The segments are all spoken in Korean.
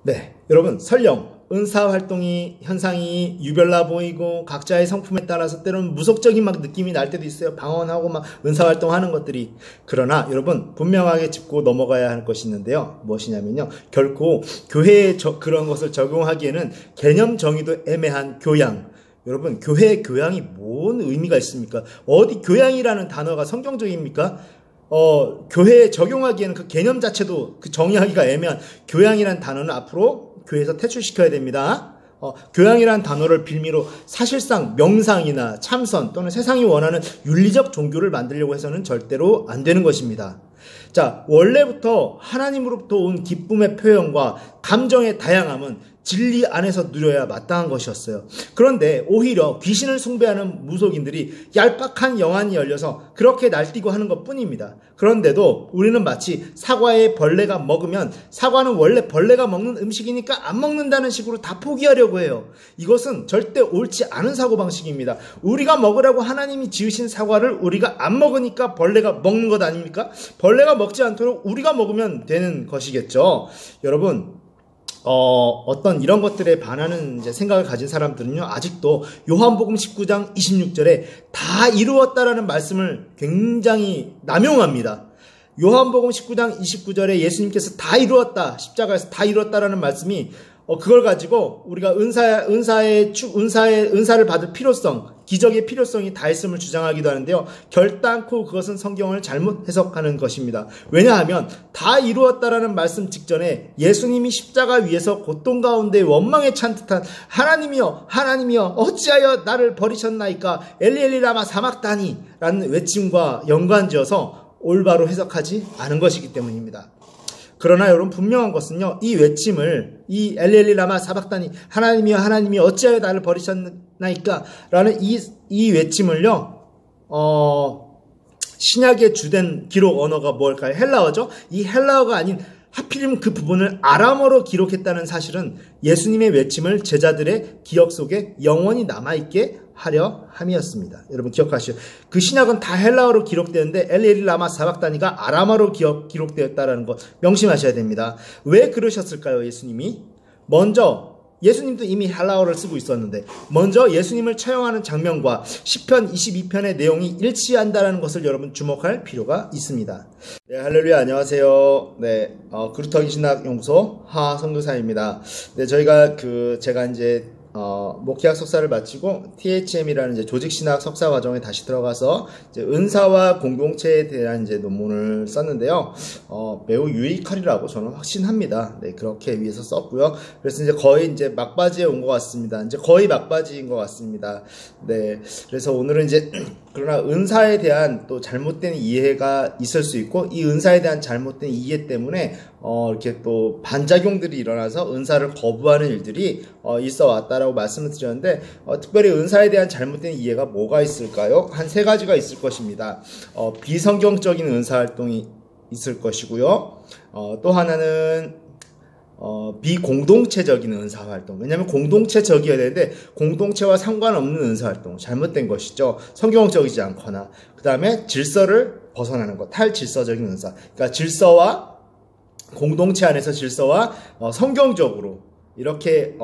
네, 여러분 설령 은사활동이 현상이 유별나 보이고 각자의 성품에 따라서 때로는 무속적인 막 느낌이 날 때도 있어요. 방언하고 막 은사활동하는 것들이. 그러나 여러분 분명하게 짚고 넘어가야 할 것이 있는데요. 무엇이냐면요, 결코 교회에 그런 것을 적용하기에는 개념 정의도 애매한 교양. 여러분, 교회의 교양이 뭔 의미가 있습니까? 어디 교양이라는 단어가 성경적입니까? 교회에 적용하기에는 그 개념 자체도 그 정의하기가 애매한 교양이라는 단어는 앞으로 교회에서 퇴출시켜야 됩니다. 교양이라는 단어를 빌미로 사실상 명상이나 참선 또는 세상이 원하는 윤리적 종교를 만들려고 해서는 절대로 안 되는 것입니다. 자, 원래부터 하나님으로부터 온 기쁨의 표현과 감정의 다양함은 진리 안에서 누려야 마땅한 것이었어요. 그런데 오히려 귀신을 숭배하는 무속인들이 얄팍한 영안이 열려서 그렇게 날뛰고 하는 것뿐입니다. 그런데도 우리는 마치 사과에 벌레가 먹으면 사과는 원래 벌레가 먹는 음식이니까 안 먹는다는 식으로 다 포기하려고 해요. 이것은 절대 옳지 않은 사고방식입니다. 우리가 먹으라고 하나님이 지으신 사과를 우리가 안 먹으니까 벌레가 먹는 것 아닙니까? 벌레가 먹지 않도록 우리가 먹으면 되는 것이겠죠. 여러분, 어떤 이런 것들에 반하는 이제 생각을 가진 사람들은요, 아직도 요한복음 19장 26절에 다 이루었다라는 말씀을 굉장히 남용합니다. 요한복음 19장 29절에 예수님께서 다 이루었다, 십자가에서 다 이루었다라는 말씀이 그걸 가지고 우리가 은사를 받을 필요성, 기적의 필요성이 다했음을 주장하기도 하는데요. 결단코 그것은 성경을 잘못 해석하는 것입니다. 왜냐하면 다 이루었다라는 말씀 직전에 예수님이 십자가 위에서 고통 가운데 원망에 찬 듯한 하나님이여, 하나님이여, 어찌하여 나를 버리셨나이까, 엘리 엘리 라마 사막다니 라는 외침과 연관지어서 올바로 해석하지 않은 것이기 때문입니다. 그러나 여러분, 분명한 것은요, 이 외침을, 이 엘리엘리 라마 사박다니, 하나님이여 하나님이여 어찌하여 나를 버리셨나이까 라는 이 외침을요, 신약의 주된 기록 언어가 뭘까요? 헬라어죠. 이 헬라어가 아닌 하필이면 그 부분을 아람어로 기록했다는 사실은 예수님의 외침을 제자들의 기억 속에 영원히 남아있게 하려 함이었습니다. 여러분 기억하시죠? 그 신약은 다 헬라어로 기록되는데 엘리엘리 라마 사박다니가 아람어로 기록되었다는 것 명심하셔야 됩니다. 왜 그러셨을까요? 예수님이 먼저, 예수님도 이미 헬라어를 쓰고 있었는데 먼저 예수님을 처형하는 장면과 시편 22편의 내용이 일치한다는 것을 여러분 주목할 필요가 있습니다. 네, 할렐루야, 안녕하세요. 네, 그루터기 신학연구소 하 선교사입니다. 네, 제가 이제 목회학 석사를 마치고 THM이라는 이제 조직신학 석사 과정에 다시 들어가서 이제 은사와 공동체에 대한 이제 논문을 썼는데요. 매우 유익하리라고 저는 확신합니다. 네, 그렇게 위해서 썼고요. 그래서 이제 거의 이제 막바지에 온 것 같습니다. 이제 거의 막바지인 것 같습니다. 네, 그래서 오늘은 이제 그러나 은사에 대한 또 잘못된 이해가 있을 수 있고 이 은사에 대한 잘못된 이해 때문에 이렇게 또 반작용들이 일어나서 은사를 거부하는 일들이 있어 왔다라고 말씀을 드렸는데 특별히 은사에 대한 잘못된 이해가 뭐가 있을까요? 한 세 가지가 있을 것입니다. 비성경적인 은사활동이 있을 것이고요. 또 하나는 비공동체적인 은사활동. 왜냐하면 공동체적이어야 되는데 공동체와 상관없는 은사활동, 잘못된 것이죠. 성경적이지 않거나. 그 다음에 질서를 벗어나는 것, 탈질서적인 은사. 그러니까 질서와 공동체 안에서 질서와 성경적으로 이렇게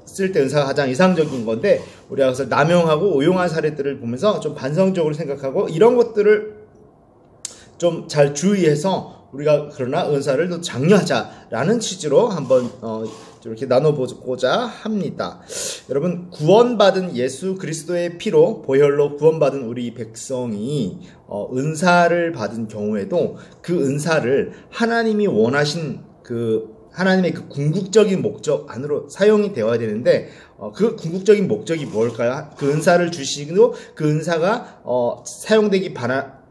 쓸 때 은사가 가장 이상적인 건데 우리가 그것을 남용하고 오용한 사례들을 보면서 좀 반성적으로 생각하고 이런 것들을 좀 잘 주의해서 우리가 그러나 은사를 더 장려하자라는 취지로 한번 이렇게 나눠보고자 합니다. 여러분, 구원받은 예수 그리스도의 피로 보혈로 구원받은 우리 백성이 은사를 받은 경우에도 그 은사를 하나님이 원하신 하나님의 그 궁극적인 목적 안으로 사용이 되어야 되는데 그 궁극적인 목적이 뭘까요? 그 은사를 주시고 그 은사가 사용되기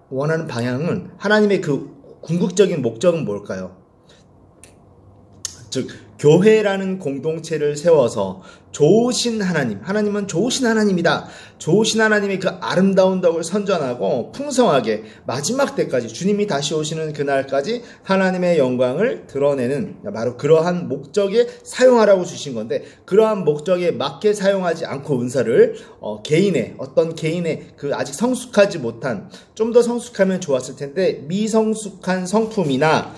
원하는 방향은 하나님의 그 궁극적인 목적은 뭘까요? 즉 교회라는 공동체를 세워서 좋으신 하나님은 좋으신 하나님이다. 좋으신 하나님의 그 아름다운 덕을 선전하고 풍성하게 마지막 때까지 주님이 다시 오시는 그날까지 하나님의 영광을 드러내는 바로 그러한 목적에 사용하라고 주신 건데 그러한 목적에 맞게 사용하지 않고 은사를 어떤 개인의 그 아직 성숙하지 못한 좀 더 성숙하면 좋았을 텐데 미성숙한 성품이나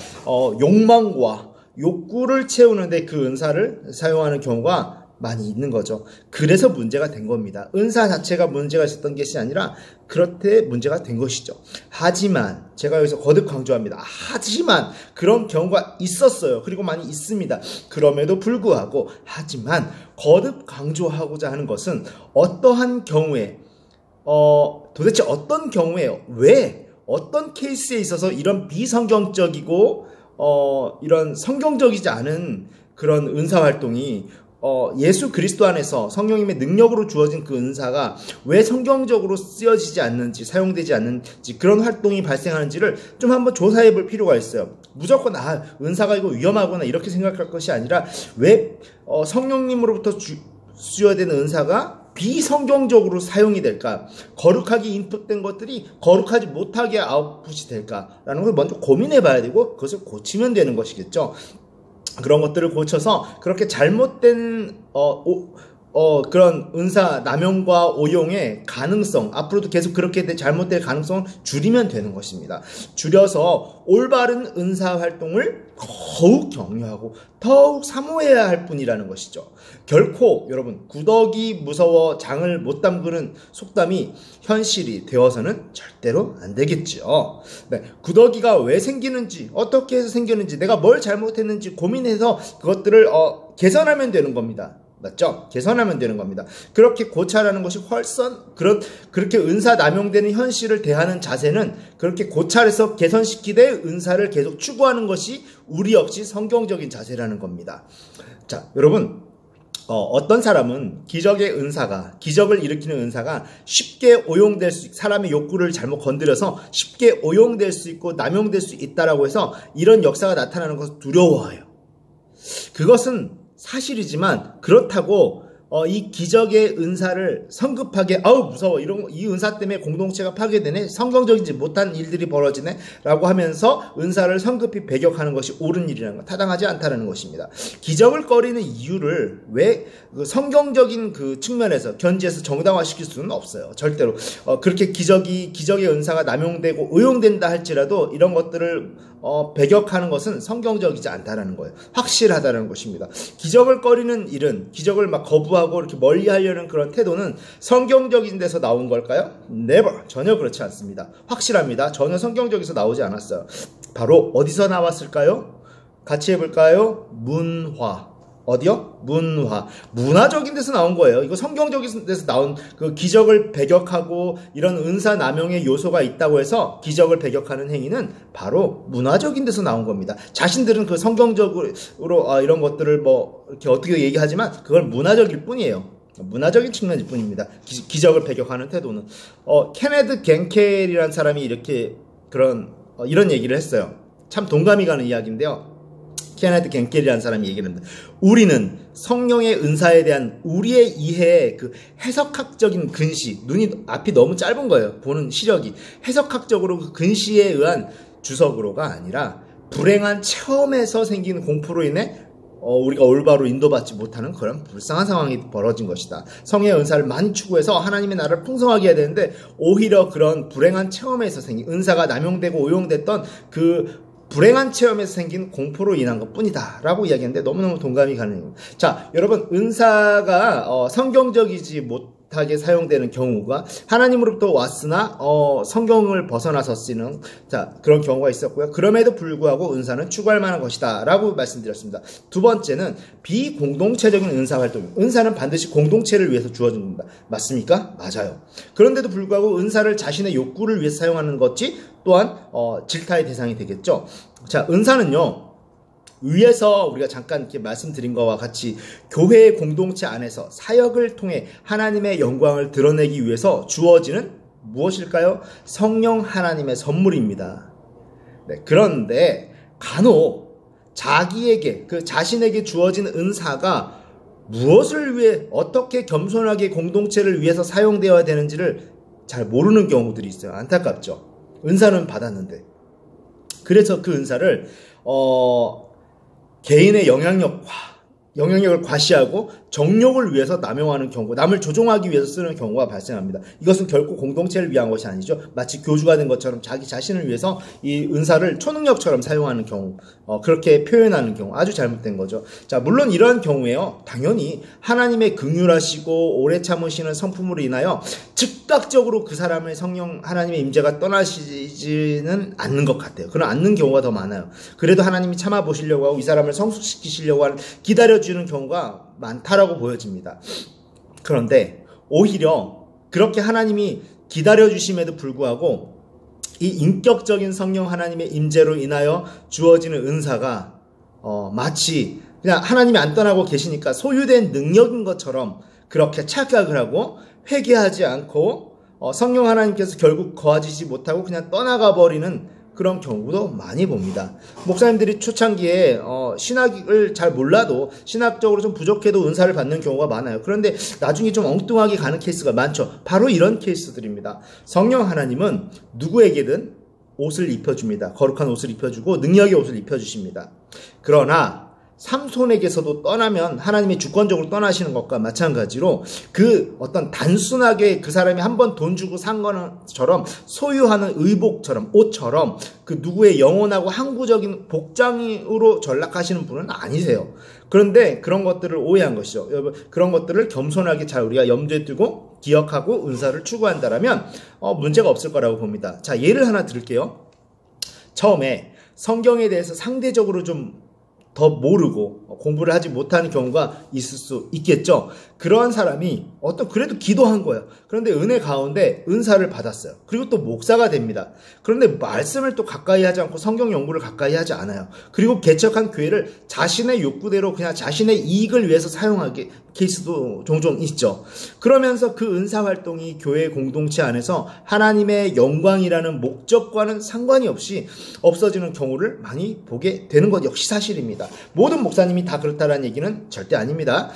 욕구를 채우는데 그 은사를 사용하는 경우가 많이 있는 거죠. 그래서 문제가 된 겁니다. 은사 자체가 문제가 있었던 것이 아니라 그렇게 문제가 된 것이죠. 하지만 제가 여기서 거듭 강조합니다. 하지만 그런 경우가 있었어요. 그리고 많이 있습니다. 그럼에도 불구하고 하지만 거듭 강조하고자 하는 것은 어떠한 경우에 도대체 어떤 경우에 왜 어떤 케이스에 있어서 이런 비성경적이고 이런 성경적이지 않은 그런 은사 활동이 예수 그리스도 안에서 성령님의 능력으로 주어진 그 은사가 왜 성경적으로 쓰여지지 않는지, 사용되지 않는지, 그런 활동이 발생하는지를 좀 한번 조사해 볼 필요가 있어요. 무조건 은사가 이거 위험하구나 이렇게 생각할 것이 아니라 왜 성령님으로부터 수여되는 은사가 비성경적으로 사용이 될까? 거룩하게 인풋된 것들이 거룩하지 못하게 아웃풋이 될까라는 걸 먼저 고민해 봐야 되고 그것을 고치면 되는 것이겠죠. 그런 것들을 고쳐서 그렇게 잘못된 그런 은사 남용과 오용의 가능성, 앞으로도 계속 그렇게 잘못될 가능성을 줄이면 되는 것입니다. 줄여서 올바른 은사 활동을 더욱 격려하고 더욱 사모해야 할 뿐이라는 것이죠. 결코 여러분 구더기 무서워 장을 못 담그는 속담이 현실이 되어서는 절대로 안 되겠죠. 네, 구더기가 왜 생기는지, 어떻게 해서 생겼는지, 내가 뭘 잘못했는지 고민해서 그것들을 개선하면 되는 겁니다. 맞죠? 개선하면 되는 겁니다. 그렇게 고찰하는 것이 훨씬 그렇게 은사 남용되는 현실을 대하는 자세는 그렇게 고찰해서 개선시키되 은사를 계속 추구하는 것이 우리 역시 성경적인 자세라는 겁니다. 자, 여러분 어떤 사람은 기적을 일으키는 은사가 쉽게 오용될 사람의 욕구를 잘못 건드려서 쉽게 오용될 수 있고 남용될 수 있다라고 해서 이런 역사가 나타나는 것을 두려워해요. 그것은 사실이지만 그렇다고 이 기적의 은사를 성급하게 무서워 이 은사 때문에 공동체가 파괴되네, 성경적이지 못한 일들이 벌어지네 라고 하면서 은사를 성급히 배격하는 것이 옳은 일이라는 것, 타당하지 않다는 것입니다. 기적을 꺼리는 이유를 왜 성경적인 그 측면에서 견지해서 정당화시킬 수는 없어요. 절대로 그렇게 기적의 은사가 남용되고 의용된다 할지라도 이런 것들을 배격하는 것은 성경적이지 않다라는 거예요. 확실하다는 것입니다. 기적을 꺼리는 일은, 기적을 막 거부하고 이렇게 멀리 하려는 그런 태도는 성경적인 데서 나온 걸까요? Never. 전혀 그렇지 않습니다. 확실합니다. 전혀 성경적에서 나오지 않았어요. 바로 어디서 나왔을까요? 같이 해볼까요? 문화. 어디요? 문화적인 데서 나온 거예요. 이거 성경적인 데서 나온 그 기적을 배격하고 이런 은사 남용의 요소가 있다고 해서 기적을 배격하는 행위는 바로 문화적인 데서 나온 겁니다. 자신들은 그 성경적으로 이런 것들을 이렇게 어떻게 얘기하지만 그건 문화적일 뿐이에요. 문화적인 측면일 뿐입니다. 기적을 배격하는 태도는. 케네드 겐켈이라는 사람이 이런 얘기를 했어요. 참 동감이 가는 이야기인데요. 케네드 겐켈이라는 사람이 얘기를 합니다. 우리는 성령의 은사에 대한 우리의 이해의 그 해석학적인 근시, 앞이 너무 짧은 거예요. 보는 시력이. 해석학적으로 그 근시에 의한 주석으로가 아니라 불행한 체험에서 생긴 공포로 인해 우리가 올바로 인도받지 못하는 그런 불쌍한 상황이 벌어진 것이다. 성의 은사를 많이 추구해서 하나님의 나라를 풍성하게 해야 되는데 오히려 그런 불행한 체험에서 생긴 은사가 남용되고 오용됐던 그 불행한 체험에서 생긴 공포로 인한 것 뿐이다 라고 이야기하는데 너무너무 동감이 가는. 자, 여러분 은사가 성경적이지 못하게 사용되는 경우가 하나님으로부터 왔으나 성경을 벗어나서 쓰는 그런 경우가 있었고요. 그럼에도 불구하고 은사는 추구할 만한 것이다 라고 말씀드렸습니다. 두 번째는 비공동체적인 은사 활동. 은사는 반드시 공동체를 위해서 주어진 겁니다. 맞습니까? 맞아요. 그런데도 불구하고 은사를 자신의 욕구를 위해서 사용하는 것이 또한 질타의 대상이 되겠죠. 자, 은사는요, 위에서 우리가 잠깐 이렇게 말씀드린 것과 같이 교회의 공동체 안에서 사역을 통해 하나님의 영광을 드러내기 위해서 주어지는 무엇일까요? 성령 하나님의 선물입니다. 네, 그런데 간혹 자신에게 주어진 은사가 무엇을 위해 어떻게 겸손하게 공동체를 위해서 사용되어야 되는지를 잘 모르는 경우들이 있어요. 안타깝죠. 은사는 받았는데. 그래서 그 은사를 개인의 영향력과 영향력을 과시하고 정욕을 위해서 남용하는 경우, 남을 조종하기 위해서 쓰는 경우가 발생합니다. 이것은 결코 공동체를 위한 것이 아니죠. 마치 교주가 된 것처럼 자기 자신을 위해서 이 은사를 초능력처럼 사용하는 경우, 그렇게 표현하는 경우 아주 잘못된 거죠. 자, 물론 이러한 경우에요, 당연히 하나님의 긍휼하시고 오래 참으시는 성품으로 인하여 즉각적으로 그 사람의 성령 하나님의 임재가 떠나시지는 않는 것 같아요. 그런 않는 경우가 더 많아요. 그래도 하나님이 참아 보시려고 하고 이 사람을 성숙시키시려고 하는, 기다려주는 경우가 많다라고 보여집니다. 그런데 오히려 그렇게 하나님이 기다려주심에도 불구하고 이 인격적인 성령 하나님의 임재로 인하여 주어지는 은사가 마치 그냥 하나님이 안 떠나고 계시니까 소유된 능력인 것처럼 그렇게 착각을 하고 회개하지 않고 성령 하나님께서 결국 거하시지 못하고 그냥 떠나가 버리는 그런 경우도 많이 봅니다. 목사님들이 초창기에 신학을 잘 몰라도 신학적으로 좀 부족해도 은사를 받는 경우가 많아요. 그런데 나중에 좀 엉뚱하게 가는 케이스가 많죠. 바로 이런 케이스들입니다. 성령 하나님은 누구에게든 옷을 입혀줍니다. 거룩한 옷을 입혀주고 능력의 옷을 입혀주십니다. 그러나 삼손에게서도 떠나면 하나님이 주권적으로 떠나시는 것과 마찬가지로 그 어떤 단순하게 그 사람이 한번 돈 주고 산 것처럼 소유하는 의복처럼 옷처럼 그 누구의 영원하고 항구적인 복장으로 전락하시는 분은 아니세요. 그런데 그런 것들을 오해한 것이죠. 여러분, 그런 것들을 겸손하게 잘 우리가 염두에 두고 기억하고 은사를 추구한다라면 문제가 없을 거라고 봅니다. 자, 예를 하나 들을게요. 처음에 성경에 대해서 상대적으로 좀 더 모르고 공부를 하지 못하는 경우가 있을 수 있겠죠. 그러한 사람이 그래도 기도한 거예요. 그런데 은혜 가운데 은사를 받았어요. 그리고 또 목사가 됩니다. 그런데 말씀을 또 가까이 하지 않고 성경 연구를 가까이 하지 않아요. 그리고 개척한 교회를 자신의 욕구대로 그냥 자신의 이익을 위해서 사용하게 케이스도 종종 있죠. 그러면서 그 은사 활동이 교회 공동체 안에서 하나님의 영광이라는 목적과는 상관이 없이 없어지는 경우를 많이 보게 되는 것 역시 사실입니다. 모든 목사님이 다 그렇다는 얘기는 절대 아닙니다.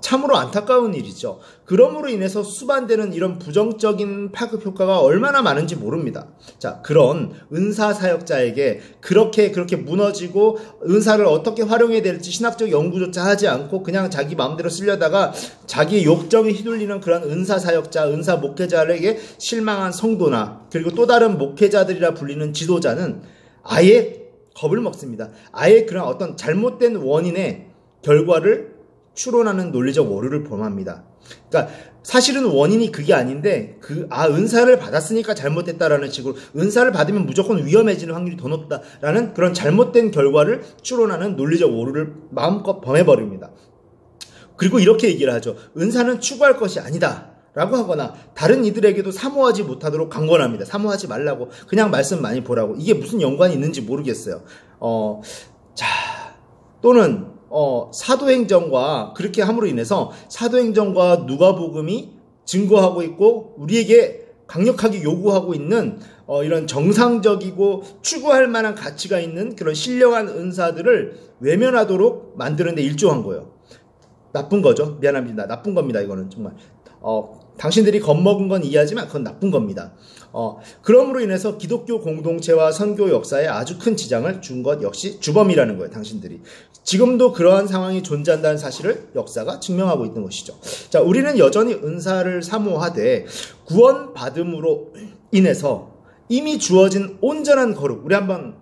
참으로 안타까운 일이죠. 그러므로 인해서 수반되는 이런 부정적인 파급 효과가 얼마나 많은지 모릅니다. 자, 그런 은사 사역자에게 그렇게 무너지고 은사를 어떻게 활용해야 될지 신학적 연구조차 하지 않고 그냥 자기 마음대로 쓰려다가 자기 욕정에 휘둘리는 그런 은사 사역자, 은사 목회자에게 실망한 성도나 그리고 또 다른 목회자들이라 불리는 지도자는 아예 겁을 먹습니다. 아예 그런 어떤 잘못된 원인의 결과를 추론하는 논리적 오류를 범합니다. 그러니까 사실은 원인이 그게 아닌데 은사를 받았으니까 잘못됐다라는 식으로 은사를 받으면 무조건 위험해지는 확률이 더 높다라는 그런 잘못된 결과를 추론하는 논리적 오류를 마음껏 범해버립니다. 그리고 이렇게 얘기를 하죠. 은사는 추구할 것이 아니다 라고 하거나 다른 이들에게도 사모하지 못하도록 강권합니다. 사모하지 말라고, 그냥 말씀 많이 보라고. 이게 무슨 연관이 있는지 모르겠어요. 또는 사도행전과 그렇게 함으로 인해서 사도행전과 누가복음이 증거하고 있고 우리에게 강력하게 요구하고 있는 이런 정상적이고 추구할 만한 가치가 있는 그런 신령한 은사들을 외면하도록 만드는데 일조한 거예요. 나쁜 거죠. 미안합니다. 나쁜 겁니다. 이거는 정말. 당신들이 겁먹은 건 이해하지만 그건 나쁜 겁니다. 그럼으로 인해서 기독교 공동체와 선교 역사에 아주 큰 지장을 준 것 역시 주범이라는 거예요. 당신들이. 지금도 그러한 상황이 존재한다는 사실을 역사가 증명하고 있는 것이죠. 자, 우리는 여전히 은사를 사모하되 구원받음으로 인해서 이미 주어진 온전한 거룩, 우리 한번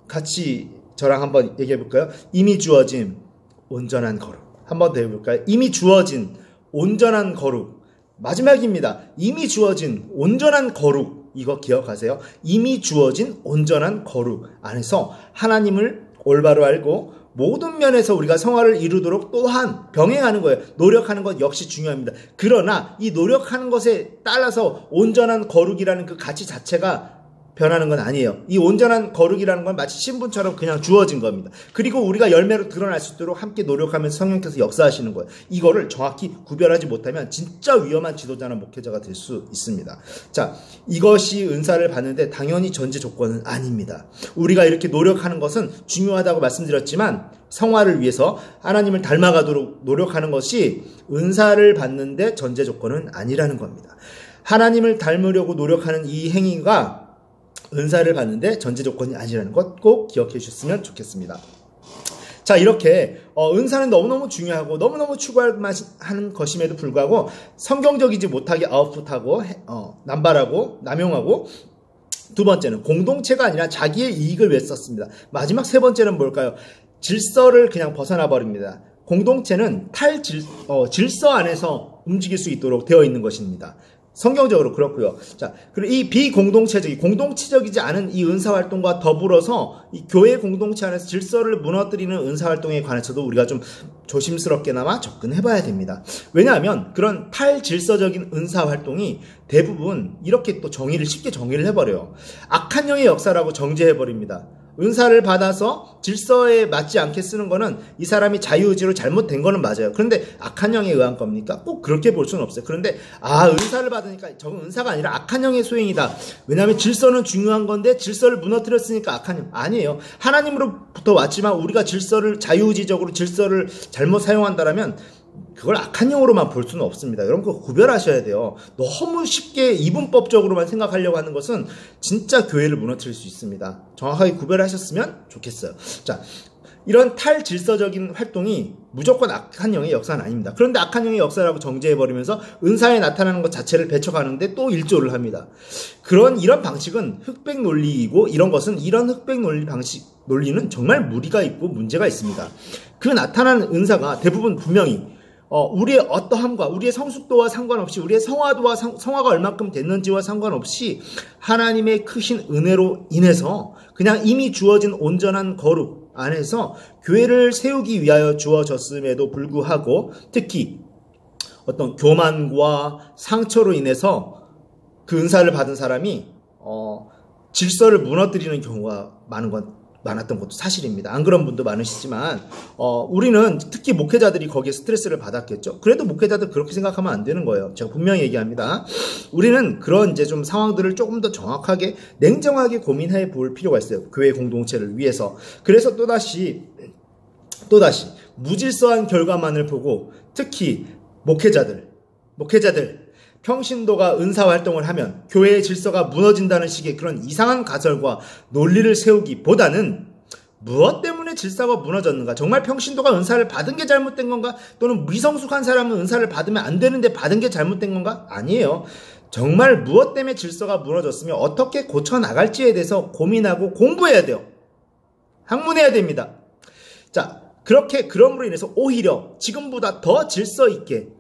같이 저랑 한번 얘기해 볼까요? 이미 주어진 온전한 거룩. 한번 더 해볼까요? 이미 주어진 온전한 거룩. 마지막입니다. 이미 주어진 온전한 거룩. 이거 기억하세요. 이미 주어진 온전한 거룩 안에서 하나님을 올바로 알고 모든 면에서 우리가 성화를 이루도록 또한 병행하는 거예요. 노력하는 것 역시 중요합니다. 그러나 이 노력하는 것에 따라서 온전한 거룩이라는 그 가치 자체가 변하는 건 아니에요. 이 온전한 거룩이라는 건 마치 신분처럼 그냥 주어진 겁니다. 그리고 우리가 열매로 드러날 수 있도록 함께 노력하면서 성령께서 역사하시는 거예요. 이거를 정확히 구별하지 못하면 진짜 위험한 지도자나 목회자가 될 수 있습니다. 자, 이것이 은사를 받는데 당연히 전제 조건은 아닙니다. 우리가 이렇게 노력하는 것은 중요하다고 말씀드렸지만 성화를 위해서 하나님을 닮아가도록 노력하는 것이 은사를 받는데 전제 조건은 아니라는 겁니다. 하나님을 닮으려고 노력하는 이 행위가 은사를 받는데 전제 조건이 아니라는 것 꼭 기억해 주셨으면 좋겠습니다. 자, 이렇게 은사는 너무너무 중요하고 너무너무 추구할 만한 것임에도 불구하고 성경적이지 못하게 아웃풋하고 남발하고 남용하고, 두 번째는 공동체가 아니라 자기의 이익을 위해 썼습니다. 마지막 세 번째는 뭘까요? 질서를 그냥 벗어나 버립니다. 공동체는 질서 안에서 움직일 수 있도록 되어 있는 것입니다. 성경적으로 그렇고요. 자, 그리고 이 공동체적이지 않은 이 은사활동과 더불어서 이 교회 공동체 안에서 질서를 무너뜨리는 은사활동에 관해서도 우리가 좀 조심스럽게나마 접근해봐야 됩니다. 왜냐하면 그런 탈질서적인 은사활동이 대부분 이렇게 또 쉽게 정의를 해버려요. 악한 영의 역사라고 정죄해버립니다. 은사를 받아서 질서에 맞지 않게 쓰는 거는 이 사람이 자유의지로 잘못된 거는 맞아요. 그런데 악한 영에 의한 겁니까? 꼭 그렇게 볼 수는 없어요. 그런데 은사를 받으니까 저건 은사가 아니라 악한 영의 소행이다. 왜냐하면 질서는 중요한 건데 질서를 무너뜨렸으니까 악한 영. 아니에요. 하나님으로부터 왔지만 우리가 자유의지적으로 질서를 잘못 사용한다라면 그걸 악한 영으로만 볼 수는 없습니다. 여러분 그거 구별하셔야 돼요. 너무 쉽게 이분법적으로만 생각하려고 하는 것은 진짜 교회를 무너뜨릴 수 있습니다. 정확하게 구별하셨으면 좋겠어요. 자, 이런 탈질서적인 활동이 무조건 악한 영의 역사는 아닙니다. 그런데 악한 영의 역사라고 정죄해버리면서 은사에 나타나는 것 자체를 배척하는데 또 일조를 합니다. 이런 방식은 흑백 논리이고, 이런 흑백 논리는 정말 무리가 있고 문제가 있습니다. 그 나타나는 은사가 대부분 분명히 우리의 어떠함과 우리의 성숙도와 상관없이, 우리의 성화가 얼만큼 됐는지와 상관없이 하나님의 크신 은혜로 인해서 그냥 이미 주어진 온전한 거룩 안에서 교회를 세우기 위하여 주어졌음에도 불구하고, 특히 어떤 교만과 상처로 인해서 그 은사를 받은 사람이 질서를 무너뜨리는 경우가 많았던 것도 사실입니다. 안 그런 분도 많으시지만 우리는 특히 목회자들이 거기에 스트레스를 받았겠죠. 그래도 목회자들 그렇게 생각하면 안 되는 거예요. 제가 분명히 얘기합니다. 우리는 그런 좀 상황들을 조금 더 정확하게 냉정하게 고민해 볼 필요가 있어요. 교회 공동체를 위해서. 그래서 또다시 무질서한 결과만을 보고, 특히 목회자들 평신도가 은사활동을 하면 교회의 질서가 무너진다는 식의 그런 이상한 가설과 논리를 세우기보다는 무엇 때문에 질서가 무너졌는가? 정말 평신도가 은사를 받은 게 잘못된 건가? 또는 미성숙한 사람은 은사를 받으면 안 되는데 받은 게 잘못된 건가? 아니에요. 정말 무엇 때문에 질서가 무너졌으며 어떻게 고쳐나갈지에 대해서 고민하고 공부해야 돼요. 학문해야 됩니다. 자, 그럼으로 인해서 오히려 지금보다 더 질서 있게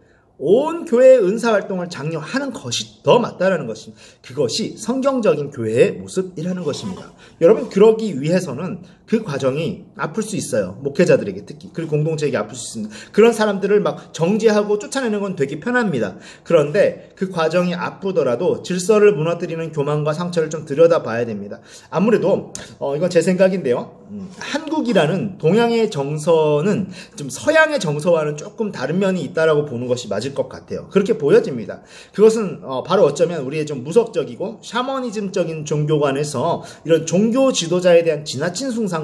온 교회의 은사활동을 장려하는 것이 더 맞다라는 것입니다. 그것이 성경적인 교회의 모습이라는 것입니다. 여러분, 그러기 위해서는 그 과정이 아플 수 있어요. 목회자들에게 특히. 그리고 공동체에게 아플 수 있습니다. 그런 사람들을 막 정죄하고 쫓아내는 건 되게 편합니다. 그런데 그 과정이 아프더라도 질서를 무너뜨리는 교만과 상처를 좀 들여다봐야 됩니다. 아무래도 이건 제 생각인데요. 한국이라는 동양의 정서는 좀 서양의 정서와는 조금 다른 면이 있다라고 보는 것이 맞을 것 같아요. 그렇게 보여집니다. 그것은 바로 어쩌면 우리의 좀 무속적이고 샤머니즘적인 종교관에서 이런 종교 지도자에 대한 지나친 숭상과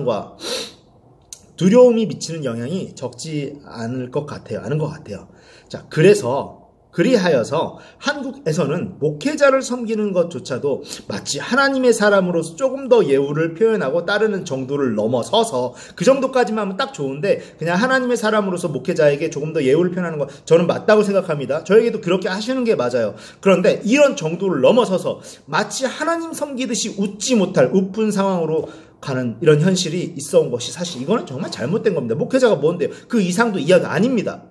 두려움이 미치는 영향이 적지 않은 것 같아요. 자, 그리하여서 한국에서는 목회자를 섬기는 것조차도 마치 하나님의 사람으로서 조금 더 예우를 표현하고 따르는 정도를 넘어서서, 그 정도까지만 하면 딱 좋은데 그냥 하나님의 사람으로서 목회자에게 조금 더 예우를 표현하는 것, 저는 맞다고 생각합니다. 저에게도 그렇게 하시는 게 맞아요. 그런데 이런 정도를 넘어서서 마치 하나님 섬기듯이 웃지 못할 우픈 상황으로 가는 이런 현실이 있어 온 것이 사실 이거는 정말 잘못된 겁니다. 목회자가 뭔데요? 그 이상도 이하가 아닙니다.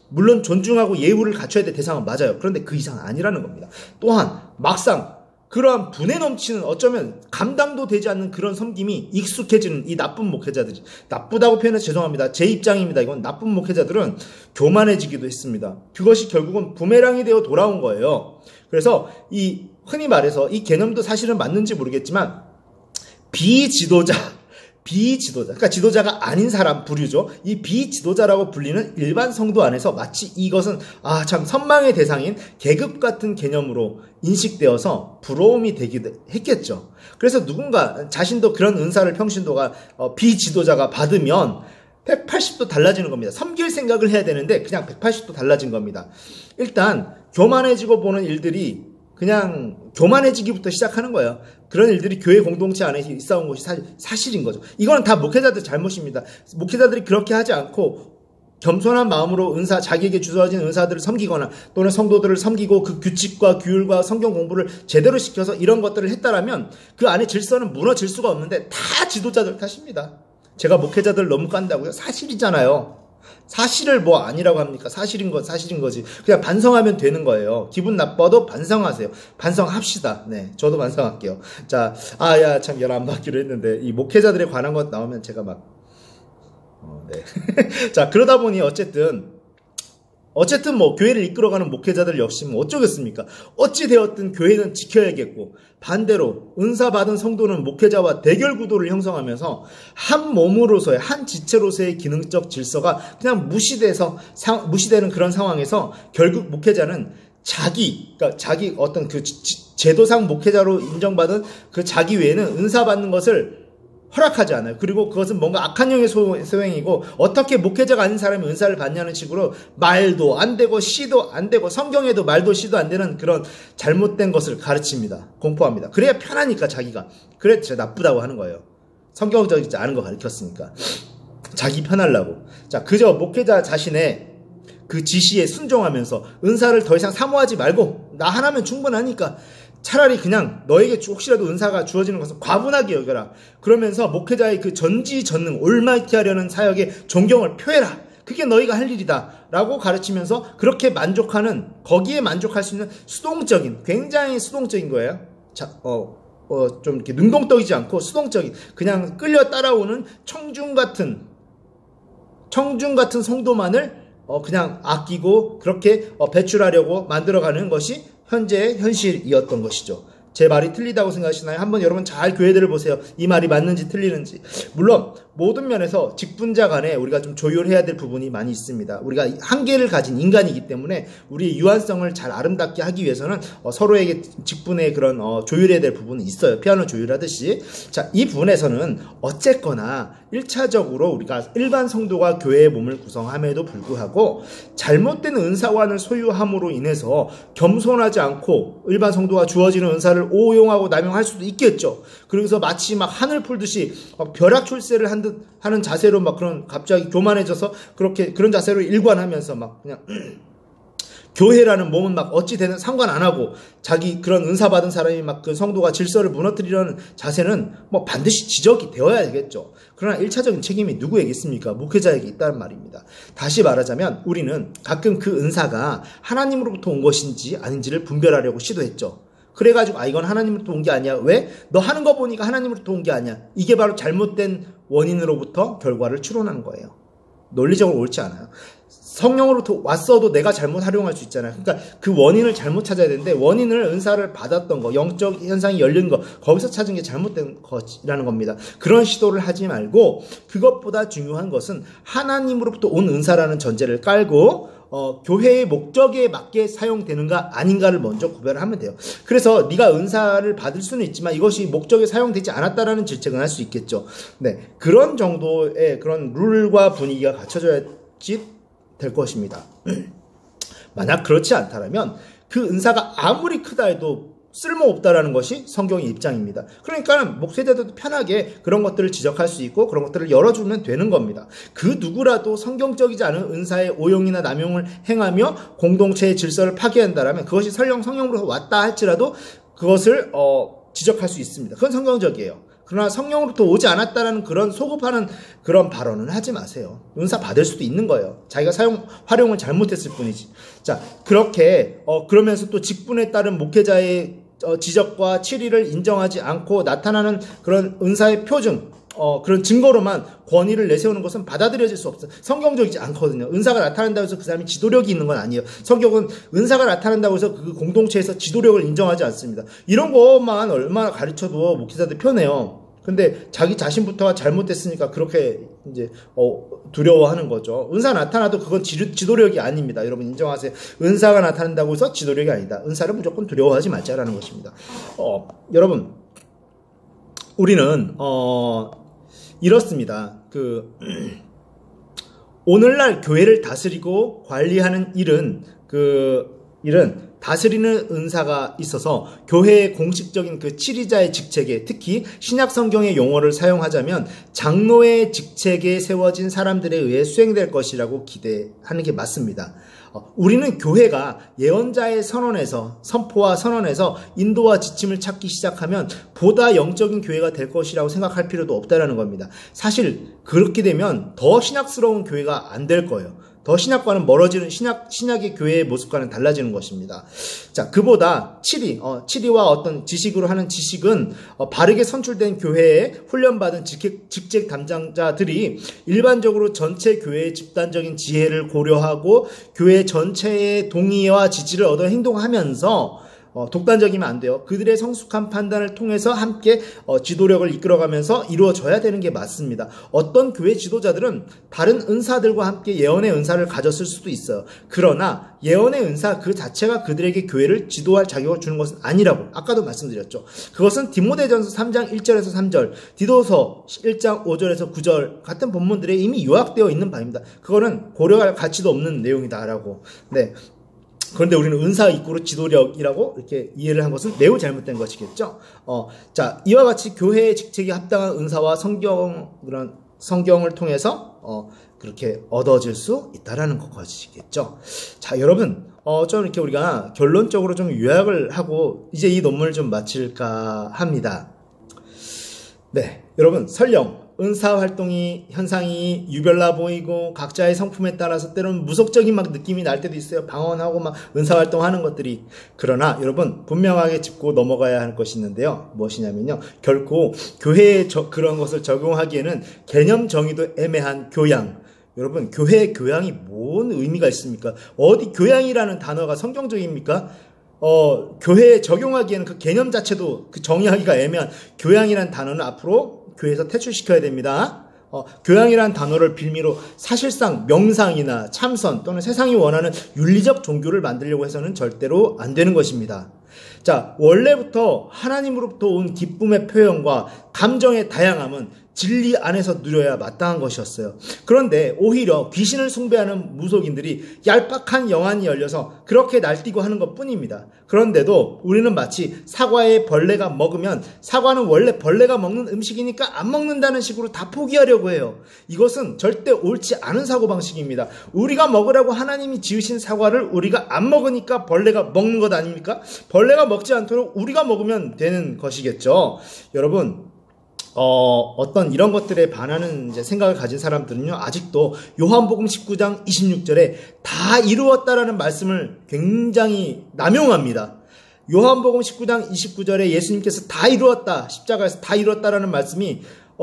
물론 존중하고 예우를 갖춰야 될 대상은 맞아요. 그런데 그 이상은 아니라는 겁니다. 또한 막상 그러한 분에 넘치는, 어쩌면 감당도 되지 않는 그런 섬김이 익숙해지는 이 나쁜 목회자들이, 나쁘다고 표현해서 죄송합니다. 제 입장입니다. 이건 나쁜 목회자들은 교만해지기도 했습니다. 그것이 결국은 부메랑이 되어 돌아온 거예요. 그래서 흔히 말해서 이 개념도 사실은 맞는지 모르겠지만 그러니까 지도자가 아닌 사람 부류죠. 이 비지도자라고 불리는 일반 성도 안에서 마치 이것은 참 선망의 대상인 계급 같은 개념으로 인식되어서 부러움이 되기도 했겠죠. 그래서 누군가 자신도 그런 은사를 평신도가 비지도자가 받으면 180도 달라지는 겁니다. 섬길 생각을 해야 되는데 그냥 180도 달라진 겁니다. 일단 교만해지고 보는 일들이 그냥 교만해지기부터 시작하는 거예요. 그런 일들이 교회 공동체 안에 있어온 것이 사실인 거죠. 이거는 다 목회자들 잘못입니다. 목회자들이 그렇게 하지 않고 겸손한 마음으로 자기에게 주어진 은사들을 섬기거나 또는 성도들을 섬기고 그 규칙과 규율과 성경 공부를 제대로 시켜서 이런 것들을 했다라면 그 안에 질서는 무너질 수가 없는데 다 지도자들 탓입니다. 제가 목회자들 너무 깐다고요? 사실이잖아요. 사실을 뭐 아니라고 합니까? 사실인 건 사실인 거지. 그냥 반성하면 되는 거예요. 기분 나빠도 반성하세요. 반성합시다. 네, 저도 반성할게요. 자, 참 열 안 받기로 했는데 이 목회자들에 관한 것 나오면 제가 네. 자, 그러다 보니 어쨌든 뭐 교회를 이끌어가는 목회자들 역시 뭐 어쩌겠습니까? 어찌 되었든 교회는 지켜야겠고 반대로 은사 받은 성도는 목회자와 대결 구도를 형성하면서 한 몸으로서의 한 지체로서의 기능적 질서가 그냥 무시되는 그런 상황에서 결국 목회자는 그러니까 자기 어떤 그 제도상 목회자로 인정받은 그 자기 외에는 은사 받는 것을 허락하지 않아요. 그리고 그것은 뭔가 악한 영의 소행이고 어떻게 목회자가 아닌 사람이 은사를 받냐는 식으로 말도 안 되고 시도 안 되고 성경에도 말도 시도 안 되는 그런 잘못된 것을 가르칩니다. 공포합니다. 그래야 편하니까 자기가. 그래 진짜 나쁘다고 하는 거예요. 성경적이지 않은 거 가르쳤으니까. 자기 편하려고. 자, 그저 목회자 자신의 그 지시에 순종하면서 은사를 더 이상 사모하지 말고 나 하나면 충분하니까 차라리 그냥 너에게 혹시라도 은사가 주어지는 것을 과분하게 여겨라. 그러면서 목회자의 그 전지전능 올마이티 하려는 사역에 존경을 표해라. 그게 너희가 할 일이다. 라고 가르치면서 그렇게 거기에 만족할 수 있는 굉장히 수동적인 거예요. 자, 좀 이렇게 능동적이지 않고 수동적인, 그냥 끌려 따라오는 청중 같은 성도만을 그냥 아끼고 그렇게 배출하려고 만들어가는 것이 현재의 현실이었던 것이죠. 제 말이 틀리다고 생각하시나요? 한번 여러분 잘 교회들을 보세요. 이 말이 맞는지 틀리는지. 물론 모든 면에서 직분자 간에 우리가 좀 조율해야 될 부분이 많이 있습니다. 우리가 한계를 가진 인간이기 때문에 우리의 유한성을 잘 아름답게 하기 위해서는 서로에게 직분의 그런 조율해야 될 부분이 있어요. 피아노 조율하듯이. 자, 이 부분에서는 어쨌거나 1차적으로 우리가 일반 성도가 교회의 몸을 구성함에도 불구하고 잘못된 은사관을 소유함으로 인해서 겸손하지 않고 일반 성도가 주어지는 은사를 오용하고 남용할 수도 있겠죠. 그래서 마치 막 하늘 풀듯이 벼락 출세를 하는 자세로 막 갑자기 교만해져서 그런 자세로 일관하면서 막 그냥 교회라는 몸은 막 어찌 되는 상관 안 하고 자기 그런 은사 받은 사람이 막 그 성도가 질서를 무너뜨리려는 자세는 뭐 반드시 지적이 되어야 되겠죠. 그러나 1차적인 책임이 누구에게 있습니까? 목회자에게 있다는 말입니다. 다시 말하자면 우리는 가끔 그 은사가 하나님으로부터 온 것인지 아닌지를 분별하려고 시도했죠. 그래가지고 이건 하나님으로부터 온 게 아니야. 왜? 너 하는 거 보니까 하나님으로부터 온 게 아니야. 이게 바로 잘못된 원인으로부터 결과를 추론하는 거예요. 논리적으로 옳지 않아요. 성령으로부터 왔어도 내가 잘못 활용할 수 있잖아요. 그러니까 그 원인을 잘못 찾아야 되는데 원인을 은사를 받았던 거, 영적 현상이 열린 거, 거기서 찾은 게 잘못된 것이라는 겁니다. 그런 시도를 하지 말고 그것보다 중요한 것은 하나님으로부터 온 은사라는 전제를 깔고 교회의 목적에 맞게 사용되는가 아닌가를 먼저 구별을 하면 돼요. 그래서 네가 은사를 받을 수는 있지만 이것이 목적에 사용되지 않았다라는 질책은 할 수 있겠죠. 네, 그런 정도의 그런 룰과 분위기가 갖춰져야지 될 것입니다. 만약 그렇지 않다면 그 은사가 아무리 크다 해도 쓸모없다라는 것이 성경의 입장입니다. 그러니까 목회자들도 편하게 그런 것들을 지적할 수 있고 그런 것들을 열어주면 되는 겁니다. 그 누구라도 성경적이지 않은 은사의 오용이나 남용을 행하며 공동체의 질서를 파괴한다라면 그것이 성령으로서 왔다 할지라도 그것을 지적할 수 있습니다. 그건 성경적이에요. 그러나 성령으로부터 오지 않았다라는 그런 소급하는 그런 발언은 하지 마세요. 은사 받을 수도 있는 거예요. 자기가 활용을 잘못했을 뿐이지. 자, 그렇게 그러면서 또 직분에 따른 목회자의 지적과 치리를 인정하지 않고 나타나는 그런 은사의 표징, 그런 증거로만 권위를 내세우는 것은 받아들여질 수 없어요. 성경적이지 않거든요. 은사가 나타난다고 해서 그 사람이 지도력이 있는 건 아니에요. 성경은 은사가 나타난다고 해서 그 공동체에서 지도력을 인정하지 않습니다. 이런 것만 얼마나 가르쳐도 목회자들 편해요. 근데 자기 자신부터가 잘못됐으니까 그렇게 이제 두려워하는 거죠. 은사 나타나도 그건 지도력이 아닙니다. 여러분 인정하세요. 은사가 나타난다고 해서 지도력이 아니다. 은사를 무조건 두려워하지 말자라는 것입니다. 여러분 우리는 이렇습니다. 오늘날 교회를 다스리고 관리하는 일은 일은 다스리는 은사가 있어서 교회의 공식적인 그 치리자의 직책에, 특히 신약 성경의 용어를 사용하자면 장로의 직책에 세워진 사람들에 의해 수행될 것이라고 기대하는 게 맞습니다. 우리는 교회가 예언자의 선포와 선언에서 인도와 지침을 찾기 시작하면 보다 영적인 교회가 될 것이라고 생각할 필요도 없다라는 겁니다. 사실 그렇게 되면 더 신학스러운 교회가 안 될 거예요. 더 신약과는 멀어지는 신약의 교회의 모습과는 달라지는 것입니다. 자, 그보다 치리와 어떤 지식으로 하는 지식은 바르게 선출된 교회에 훈련받은 직책 담당자들이 일반적으로 전체 교회의 집단적인 지혜를 고려하고 교회 전체의 동의와 지지를 얻어 행동하면서 독단적이면 안 돼요. 그들의 성숙한 판단을 통해서 함께 지도력을 이끌어가면서 이루어져야 되는 게 맞습니다. 어떤 교회 지도자들은 다른 은사들과 함께 예언의 은사를 가졌을 수도 있어요. 그러나 예언의 은사 그 자체가 그들에게 교회를 지도할 자격을 주는 것은 아니라고 아까도 말씀드렸죠. 그것은 디모데전서 3장 1절에서 3절, 디도서 1장 5절에서 9절 같은 본문들에 이미 요약되어 있는 바입니다. 그거는 고려할 가치도 없는 내용이다라고. 네. 그런데 우리는 은사 이꼬르 지도력이라고 이렇게 이해를 한 것은 매우 잘못된 것이겠죠. 자, 이와 같이 교회의 직책에 합당한 은사와 성경을 통해서 그렇게 얻어질 수 있다라는 것이겠죠. 자, 여러분, 좀 이렇게 우리가 결론적으로 좀 요약을 하고 이제 이 논문을 좀 마칠까 합니다. 네, 여러분, 설령 은사 활동이 현상이 유별나 보이고 각자의 성품에 따라서 때로는 무속적인 막 느낌이 날 때도 있어요. 방언하고 막 은사 활동하는 것들이. 그러나 여러분 분명하게 짚고 넘어가야 할 것이 있는데요. 무엇이냐면요. 결코 교회에 그런 것을 적용하기에는 개념 정의도 애매한 교양. 여러분 교회의 교양이 뭔 의미가 있습니까? 어디 교양이라는 단어가 성경적입니까? 교회에 적용하기에는 그 개념 자체도 그 정의하기가 애매한 교양이라는 단어는 앞으로 교회에서 퇴출시켜야 됩니다. 교양이라는 단어를 빌미로 사실상 명상이나 참선 또는 세상이 원하는 윤리적 종교를 만들려고 해서는 절대로 안 되는 것입니다. 자, 원래부터 하나님으로부터 온 기쁨의 표현과 감정의 다양함은 진리 안에서 누려야 마땅한 것이었어요. 그런데 오히려 귀신을 숭배하는 무속인들이 얄팍한 영안이 열려서 그렇게 날뛰고 하는 것뿐입니다. 그런데도 우리는 마치 사과에 벌레가 먹으면 사과는 원래 벌레가 먹는 음식이니까 안 먹는다는 식으로 다 포기하려고 해요. 이것은 절대 옳지 않은 사고방식입니다. 우리가 먹으라고 하나님이 지으신 사과를 우리가 안 먹으니까 벌레가 먹는 것 아닙니까? 벌레가 먹지 않도록 우리가 먹으면 되는 것이겠죠. 여러분, 어떤 이런 것들에 반하는 이제 생각을 가진 사람들은요, 아직도 요한복음 19장 26절에 다 이루었다라는 말씀을 굉장히 남용합니다. 요한복음 19장 29절에 예수님께서 다 이루었다, 십자가에서 다 이루었다라는 말씀이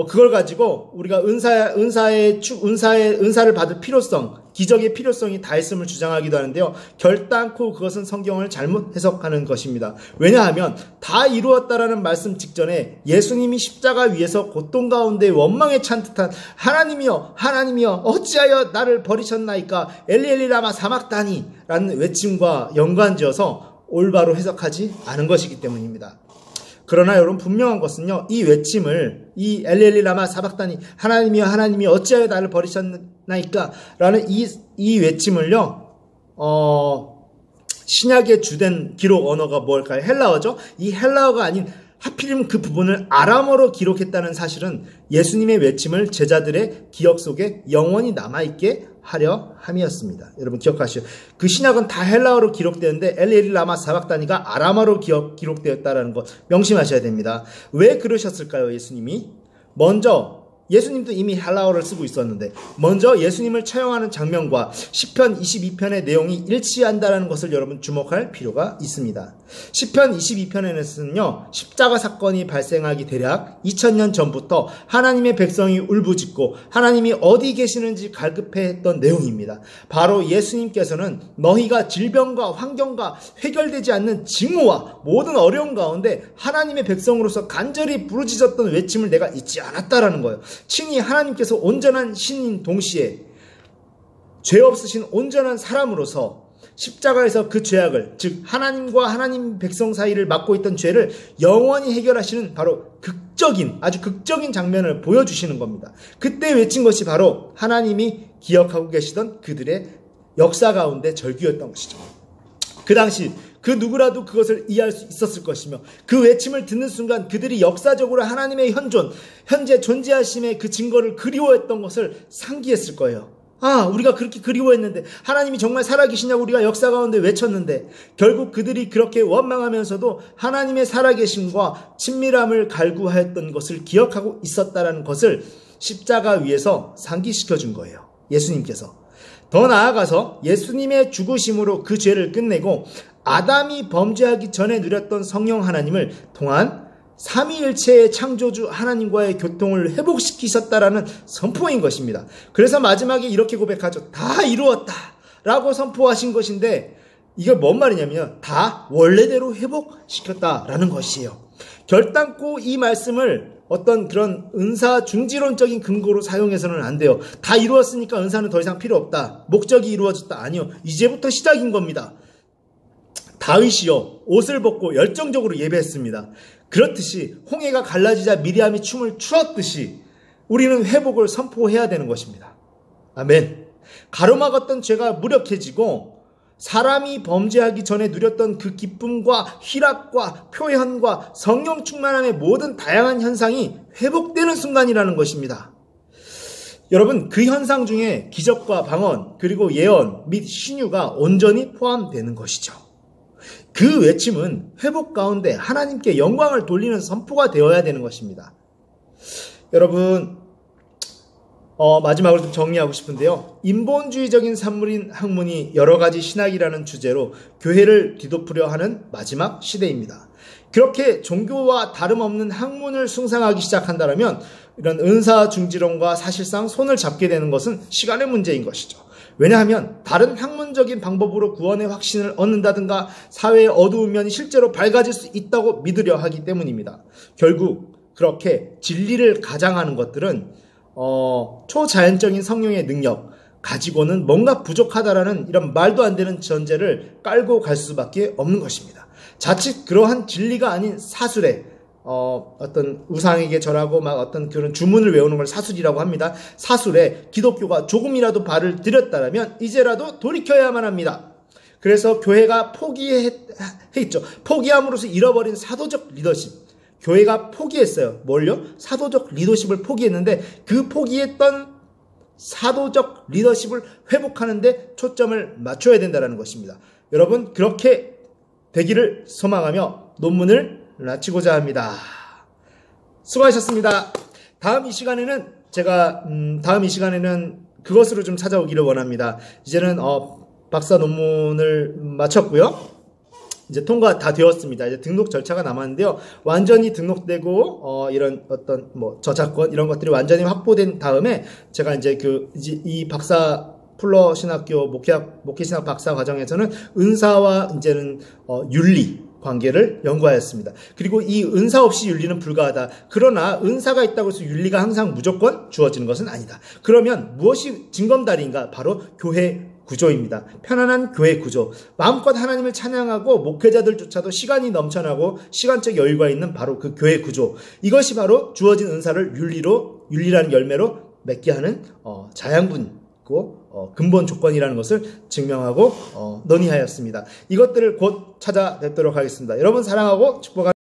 그걸 가지고 우리가 은사를 받을 필요성, 기적의 필요성이 다했음을 주장하기도 하는데요. 결단코 그것은 성경을 잘못 해석하는 것입니다. 왜냐하면 다 이루었다라는 말씀 직전에 예수님이 십자가 위에서 고통 가운데 원망에 찬 듯한 하나님이여 하나님이여 어찌하여 나를 버리셨나이까 엘리 라마 사막다니 라는 외침과 연관지어서 올바로 해석하지 않은 것이기 때문입니다. 그러나 여러분 분명한 것은요, 이 외침을 이 엘리 라마 사박다니 하나님이여 하나님이 어찌하여 나를 버리셨나이까 라는 이 외침을요, 신약의 주된 기록 언어가 뭘까요? 헬라어죠. 이 헬라어가 아닌 하필이면 그 부분을 아람어로 기록했다는 사실은 예수님의 외침을 제자들의 기억 속에 영원히 남아있게 하려 함이었습니다. 여러분 기억하시죠? 그 신약은 다 헬라어로 기록되는데 엘리 라마 사박다니가 아람어로 기록되었다는 것 명심하셔야 됩니다. 왜 그러셨을까요? 예수님이 먼저 예수님도 이미 헬라어를 쓰고 있었는데 먼저 예수님을 처형하는 장면과 시편 22편의 내용이 일치한다는 것을 여러분 주목할 필요가 있습니다. 시편 22편에는요, 십자가 사건이 발생하기 대략 2000년 전부터 하나님의 백성이 울부짖고 하나님이 어디 계시는지 갈급해했던 내용입니다. 바로 예수님께서는 너희가 질병과 환경과 해결되지 않는 징후와 모든 어려움 가운데 하나님의 백성으로서 간절히 부르짖었던 외침을 내가 잊지 않았다라는 거예요. 친히 하나님께서 온전한 신인 동시에 죄 없으신 온전한 사람으로서 십자가에서 그 죄악을, 즉 하나님과 하나님 백성 사이를 막고 있던 죄를 영원히 해결하시는 바로 아주 극적인 장면을 보여주시는 겁니다. 그때 외친 것이 바로 하나님이 기억하고 계시던 그들의 역사 가운데 절규였던 것이죠. 그 당시 그 누구라도 그것을 이해할 수 있었을 것이며 그 외침을 듣는 순간 그들이 역사적으로 하나님의 현재 존재하심의 그 증거를 그리워했던 것을 상기했을 거예요. 아, 우리가 그렇게 그리워했는데 하나님이 정말 살아계시냐고 우리가 역사 가운데 외쳤는데 결국 그들이 그렇게 원망하면서도 하나님의 살아계심과 친밀함을 갈구하였던 것을 기억하고 있었다는 것을 십자가 위에서 상기시켜 준 거예요. 예수님께서. 더 나아가서 예수님의 죽으심으로 그 죄를 끝내고 아담이 범죄하기 전에 누렸던 성령 하나님을 통한 삼위일체의 창조주 하나님과의 교통을 회복시키셨다라는 선포인 것입니다. 그래서 마지막에 이렇게 고백하죠. 다 이루었다 라고 선포하신 것인데 이게 뭔 말이냐면 다 원래대로 회복시켰다라는 것이에요. 결단코 이 말씀을 어떤 그런 은사 중지론적인 근거로 사용해서는 안 돼요. 다 이루었으니까 은사는 더 이상 필요 없다. 목적이 이루어졌다. 아니요. 이제부터 시작인 겁니다. 다윗이요 옷을 벗고 열정적으로 예배했습니다. 그렇듯이 홍해가 갈라지자 미리암이 춤을 추었듯이 우리는 회복을 선포해야 되는 것입니다. 아멘. 가로막았던 죄가 무력해지고 사람이 범죄하기 전에 누렸던 그 기쁨과 희락과 표현과 성령 충만함의 모든 다양한 현상이 회복되는 순간이라는 것입니다. 여러분, 그 현상 중에 기적과 방언 그리고 예언 및 신유가 온전히 포함되는 것이죠. 그 외침은 회복 가운데 하나님께 영광을 돌리는 선포가 되어야 되는 것입니다. 여러분, 마지막으로 좀 정리하고 싶은데요. 인본주의적인 산물인 학문이 여러 가지 신학이라는 주제로 교회를 뒤덮으려 하는 마지막 시대입니다. 그렇게 종교와 다름없는 학문을 숭상하기 시작한다면 이런 은사 중지론과 사실상 손을 잡게 되는 것은 시간의 문제인 것이죠. 왜냐하면 다른 학문적인 방법으로 구원의 확신을 얻는다든가 사회의 어두운 면이 실제로 밝아질 수 있다고 믿으려 하기 때문입니다. 결국 그렇게 진리를 가장하는 것들은 초자연적인 성령의 능력 가지고는 뭔가 부족하다라는 이런 말도 안 되는 전제를 깔고 갈 수밖에 없는 것입니다. 자칫 그러한 진리가 아닌 사술에 어떤 우상에게 절하고 막 어떤 그런 주문을 외우는 걸 사술이라고 합니다. 사술에 기독교가 조금이라도 발을 들였다면 이제라도 돌이켜야만 합니다. 그래서 교회가 포기했죠. 포기함으로써 잃어버린 사도적 리더십. 교회가 포기했어요. 뭘요? 사도적 리더십을 포기했는데 그 포기했던 사도적 리더십을 회복하는 데 초점을 맞춰야 된다는 것입니다. 여러분, 그렇게 되기를 소망하며 논문을 마치고자 합니다. 수고하셨습니다. 다음 이 시간에는 그것으로 좀 찾아오기를 원합니다. 이제는 박사 논문을 마쳤고요. 이제 통과 다 되었습니다. 이제 등록 절차가 남았는데요. 완전히 등록되고 이런 어떤 저작권 이런 것들이 완전히 확보된 다음에 제가 이제 이 박사 풀러 신학교 목회신학 박사 과정에서는 은사와 이제는 윤리 관계를 연구하였습니다. 그리고 이 은사 없이 윤리는 불가하다. 그러나 은사가 있다고 해서 윤리가 항상 무조건 주어지는 것은 아니다. 그러면 무엇이 징검다리인가? 바로 교회 구조입니다. 편안한 교회 구조. 마음껏 하나님을 찬양하고 목회자들조차도 시간이 넘쳐나고 시간적 여유가 있는 바로 그 교회 구조. 이것이 바로 주어진 은사를 윤리라는 열매로 맺게 하는 자양분이고 근본 조건이라는 것을 증명하고 논의하였습니다. 이것들을 곧 찾아뵙도록 하겠습니다. 여러분 사랑하고 축복합니다.